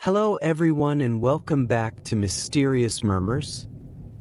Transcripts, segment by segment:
Hello everyone and welcome back to Mysterious Murmurs.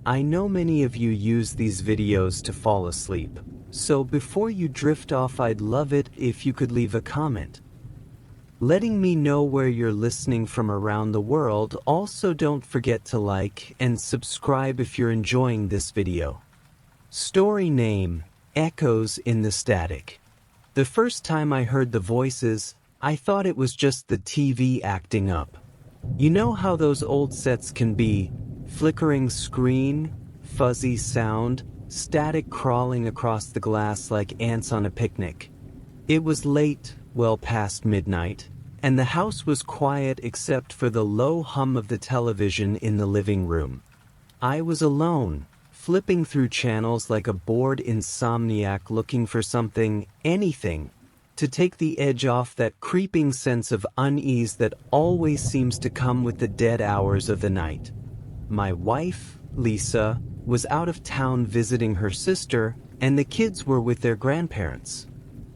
I know many of you use these videos to fall asleep, so before you drift off I'd love it if you could leave a comment letting me know where you're listening from around the world. Also don't forget to like and subscribe if you're enjoying this video. Story name: Echoes in the Static. The first time I heard the voices, I thought it was just the TV acting up. You know how those old sets can be: flickering screen, fuzzy sound, static crawling across the glass like ants on a picnic. It was late, well past midnight, and the house was quiet except for the low hum of the television in the living room. I was alone, flipping through channels like a bored insomniac looking for something, anything, to take the edge off that creeping sense of unease that always seems to come with the dead hours of the night. My wife, Lisa, was out of town visiting her sister, and the kids were with their grandparents.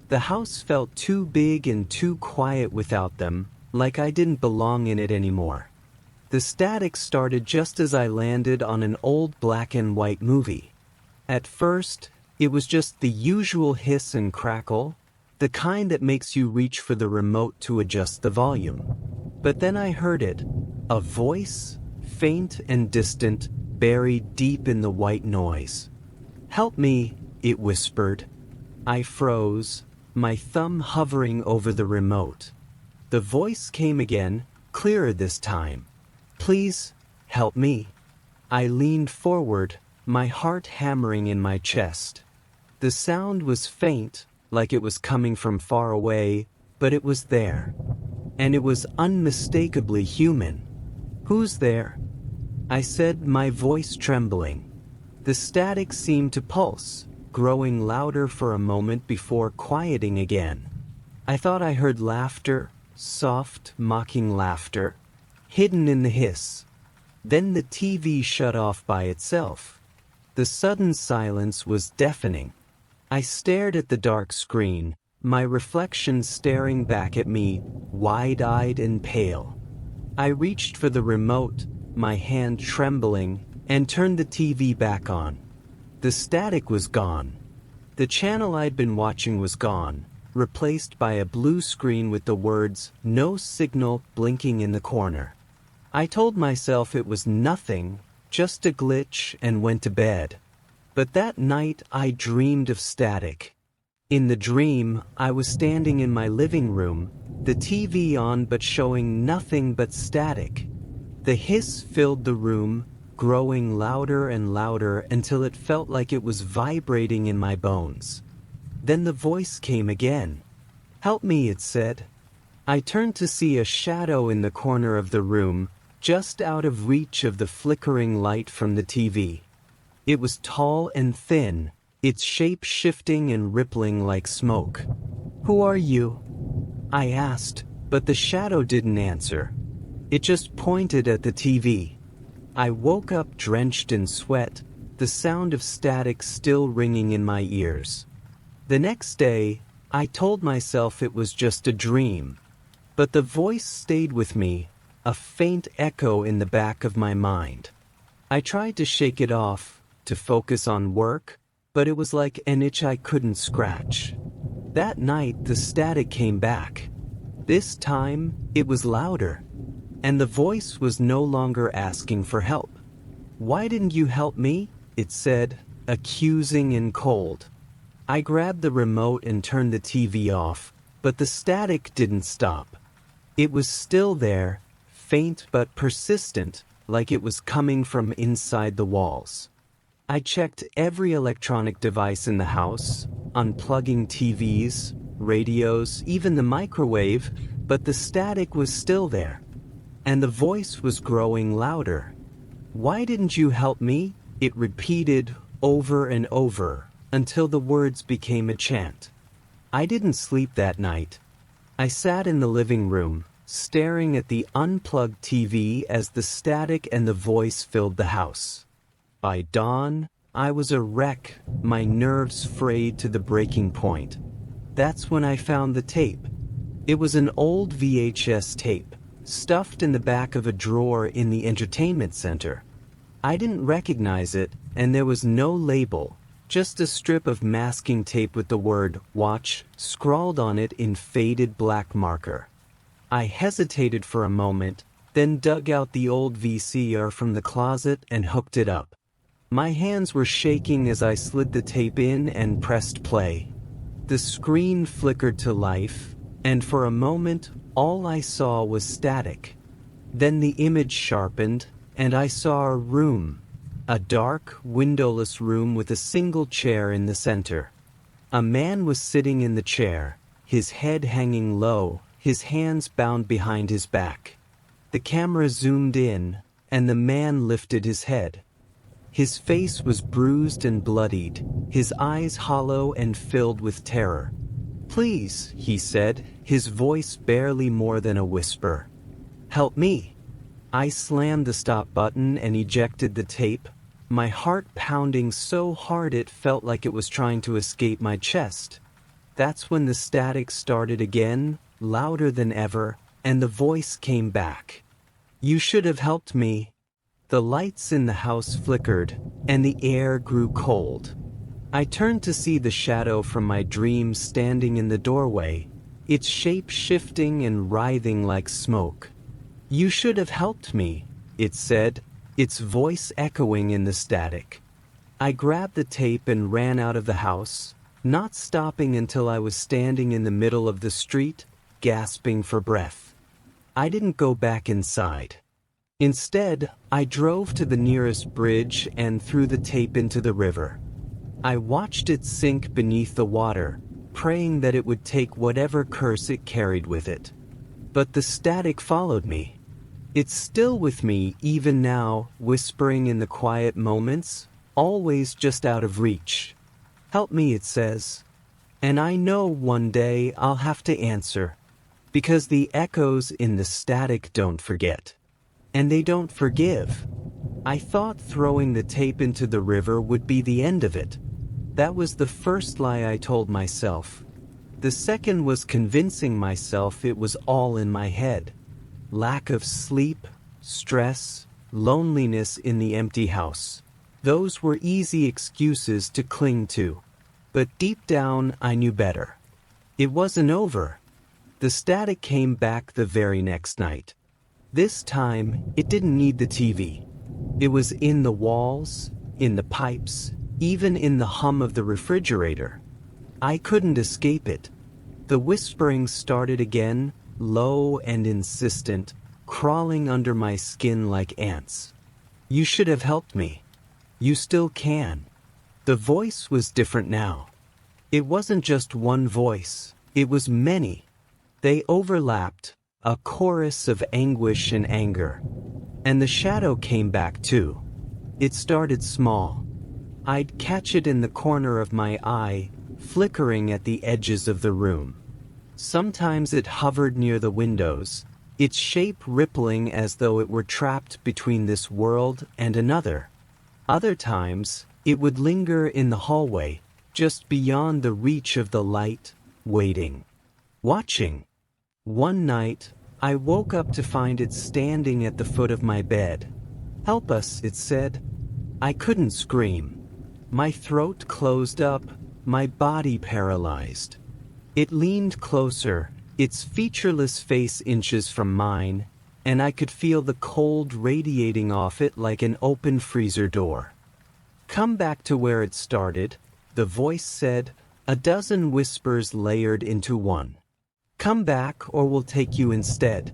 The house felt too big and too quiet without them, like I didn't belong in it anymore. The static started just as I landed on an old black and white movie. At first, it was just the usual hiss and crackle, the kind that makes you reach for the remote to adjust the volume. But then I heard it, a voice, faint and distant, buried deep in the white noise. "Help me," it whispered. I froze, my thumb hovering over the remote. The voice came again, clearer this time. "Please, help me." I leaned forward, my heart hammering in my chest. The sound was faint, like it was coming from far away, but it was there. And it was unmistakably human. "Who's there?" I said, my voice trembling. The static seemed to pulse, growing louder for a moment before quieting again. I thought I heard laughter, soft, mocking laughter, hidden in the hiss. Then the TV shut off by itself. The sudden silence was deafening. I stared at the dark screen, my reflection staring back at me, wide-eyed and pale. I reached for the remote, my hand trembling, and turned the TV back on. The static was gone. The channel I'd been watching was gone, replaced by a blue screen with the words "No signal" blinking in the corner. I told myself it was nothing, just a glitch, and went to bed. But that night I dreamed of static. In the dream, I was standing in my living room, the TV on but showing nothing but static. The hiss filled the room, growing louder and louder until it felt like it was vibrating in my bones. Then the voice came again. "Help me," it said. I turned to see a shadow in the corner of the room, just out of reach of the flickering light from the TV. It was tall and thin, its shape shifting and rippling like smoke. "Who are you?" I asked, but the shadow didn't answer. It just pointed at the TV. I woke up drenched in sweat, the sound of static still ringing in my ears. The next day, I told myself it was just a dream. But the voice stayed with me, a faint echo in the back of my mind. I tried to shake it off, to focus on work, but it was like an itch I couldn't scratch. That night, the static came back. This time, it was louder. And the voice was no longer asking for help. "Why didn't you help me?" it said, accusing and cold. I grabbed the remote and turned the TV off, but the static didn't stop. It was still there, faint but persistent, like it was coming from inside the walls. I checked every electronic device in the house, unplugging TVs, radios, even the microwave, but the static was still there. And the voice was growing louder. "Why didn't you help me?" it repeated over and over, until the words became a chant. I didn't sleep that night. I sat in the living room, staring at the unplugged TV as the static and the voice filled the house. By dawn, I was a wreck, my nerves frayed to the breaking point. That's when I found the tape. It was an old VHS tape, stuffed in the back of a drawer in the entertainment center. I didn't recognize it, and there was no label, just a strip of masking tape with the word "watch" scrawled on it in faded black marker. I hesitated for a moment, then dug out the old VCR from the closet and hooked it up. My hands were shaking as I slid the tape in and pressed play. The screen flickered to life, and for a moment, all I saw was static. Then the image sharpened, and I saw a room. A dark, windowless room with a single chair in the center. A man was sitting in the chair, his head hanging low, his hands bound behind his back. The camera zoomed in, and the man lifted his head. His face was bruised and bloodied, his eyes hollow and filled with terror. "Please," he said, his voice barely more than a whisper. "Help me." I slammed the stop button and ejected the tape, my heart pounding so hard it felt like it was trying to escape my chest. That's when the static started again, louder than ever, and the voice came back. "You should have helped me." The lights in the house flickered, and the air grew cold. I turned to see the shadow from my dream standing in the doorway, its shape shifting and writhing like smoke. "You should have helped me," it said, its voice echoing in the static. I grabbed the tape and ran out of the house, not stopping until I was standing in the middle of the street, gasping for breath. I didn't go back inside. Instead, I drove to the nearest bridge and threw the tape into the river. I watched it sink beneath the water, praying that it would take whatever curse it carried with it. But the static followed me. It's still with me even now, whispering in the quiet moments, always just out of reach. "Help me," it says. And I know one day I'll have to answer, because the echoes in the static don't forget. And they don't forgive. I thought throwing the tape into the river would be the end of it. That was the first lie I told myself. The second was convincing myself it was all in my head. Lack of sleep, stress, loneliness in the empty house. Those were easy excuses to cling to. But deep down, I knew better. It wasn't over. The static came back the very next night. This time, it didn't need the TV. It was in the walls, in the pipes, even in the hum of the refrigerator. I couldn't escape it. The whispering started again, low and insistent, crawling under my skin like ants. "You should have helped me. You still can." The voice was different now. It wasn't just one voice, it was many. They overlapped, a chorus of anguish and anger. And the shadow came back too. It started small. I'd catch it in the corner of my eye, flickering at the edges of the room. Sometimes it hovered near the windows, its shape rippling as though it were trapped between this world and another. Other times, it would linger in the hallway, just beyond the reach of the light, waiting. Watching. One night, I woke up to find it standing at the foot of my bed. "Help us," it said. I couldn't scream. My throat closed up, my body paralyzed. It leaned closer, its featureless face inches from mine, and I could feel the cold radiating off it like an open freezer door. "Come back to where it started," the voice said, a dozen whispers layered into one. "Come back or we'll take you instead."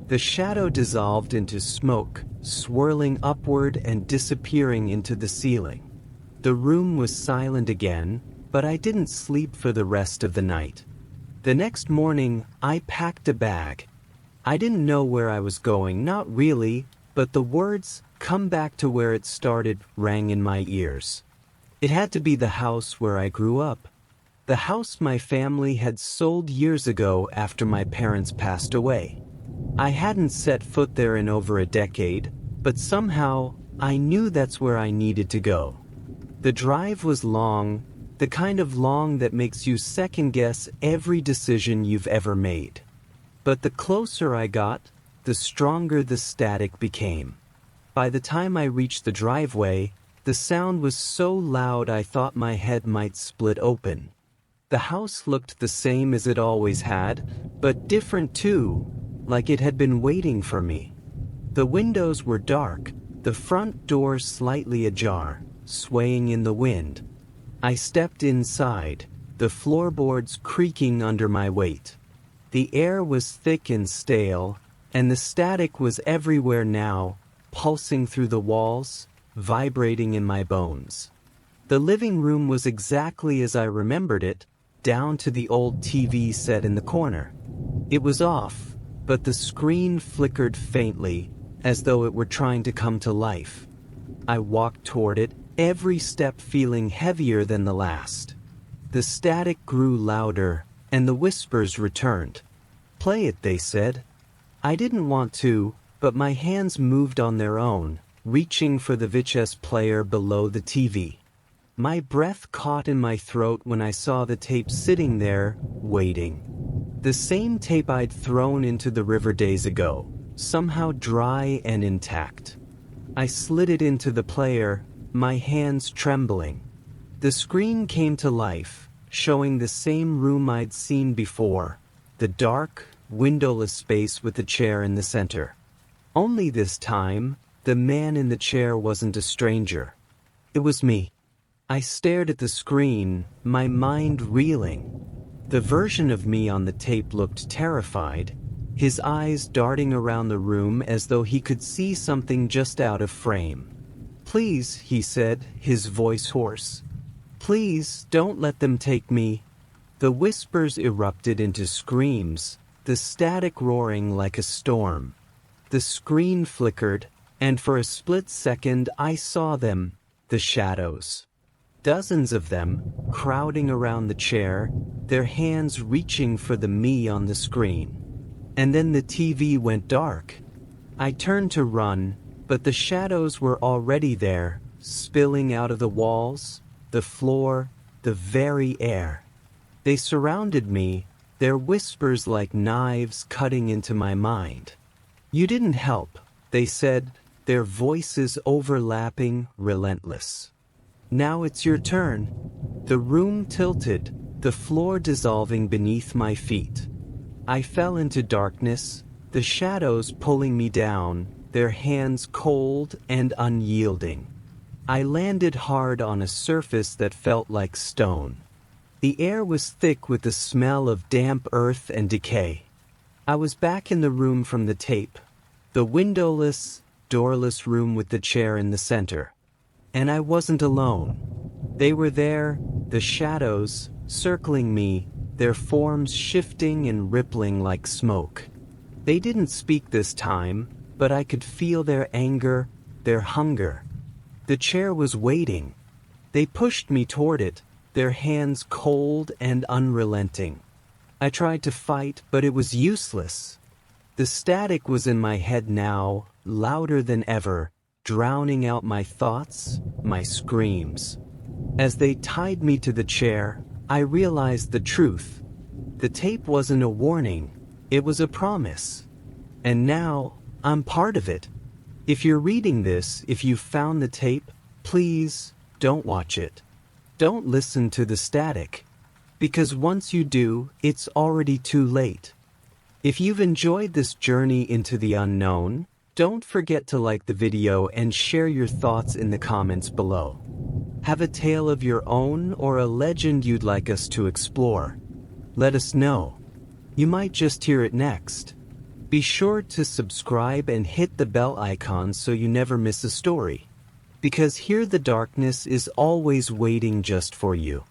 The shadow dissolved into smoke, swirling upward and disappearing into the ceiling. The room was silent again, but I didn't sleep for the rest of the night. The next morning, I packed a bag. I didn't know where I was going, not really, but the words, "come back to where it started," rang in my ears. It had to be the house where I grew up. The house my family had sold years ago after my parents passed away. I hadn't set foot there in over a decade, but somehow, I knew that's where I needed to go. The drive was long, the kind of long that makes you second-guess every decision you've ever made. But the closer I got, the stronger the static became. By the time I reached the driveway, the sound was so loud I thought my head might split open. The house looked the same as it always had, but different too, like it had been waiting for me. The windows were dark, the front door slightly ajar, swaying in the wind. I stepped inside, the floorboards creaking under my weight. The air was thick and stale, and the static was everywhere now, pulsing through the walls, vibrating in my bones. The living room was exactly as I remembered it, down to the old TV set in the corner. It was off, but the screen flickered faintly, as though it were trying to come to life. I walked toward it, every step feeling heavier than the last. The static grew louder, and the whispers returned. "Play it," they said. I didn't want to, but my hands moved on their own, reaching for the VHS player below the TV. My breath caught in my throat when I saw the tape sitting there, waiting. The same tape I'd thrown into the river days ago, somehow dry and intact. I slid it into the player, my hands trembling. The screen came to life, showing the same room I'd seen before, the dark, windowless space with the chair in the center. Only this time, the man in the chair wasn't a stranger. It was me. I stared at the screen, my mind reeling. The version of me on the tape looked terrified, his eyes darting around the room as though he could see something just out of frame. "Please," he said, his voice hoarse. "Please, don't let them take me." The whispers erupted into screams, the static roaring like a storm. The screen flickered, and for a split second I saw them, the shadows. Dozens of them, crowding around the chair, their hands reaching for the me on the screen. And then the TV went dark. I turned to run, but the shadows were already there, spilling out of the walls, the floor, the very air. They surrounded me, their whispers like knives cutting into my mind. "You didn't help," they said, their voices overlapping, relentless. "Now it's your turn." The room tilted, the floor dissolving beneath my feet. I fell into darkness, the shadows pulling me down, their hands cold and unyielding. I landed hard on a surface that felt like stone. The air was thick with the smell of damp earth and decay. I was back in the room from the tape, the windowless, doorless room with the chair in the center. And I wasn't alone. They were there, the shadows, circling me, their forms shifting and rippling like smoke. They didn't speak this time, but I could feel their anger, their hunger. The chair was waiting. They pushed me toward it, their hands cold and unrelenting. I tried to fight, but it was useless. The static was in my head now, louder than ever, drowning out my thoughts, my screams. As they tied me to the chair, I realized the truth. The tape wasn't a warning, it was a promise. And now, I'm part of it. If you're reading this, if you found the tape, please, don't watch it. Don't listen to the static. Because once you do, it's already too late. If you've enjoyed this journey into the unknown, don't forget to like the video and share your thoughts in the comments below. Have a tale of your own or a legend you'd like us to explore? Let us know. You might just hear it next. Be sure to subscribe and hit the bell icon so you never miss a story. Because here the darkness is always waiting just for you.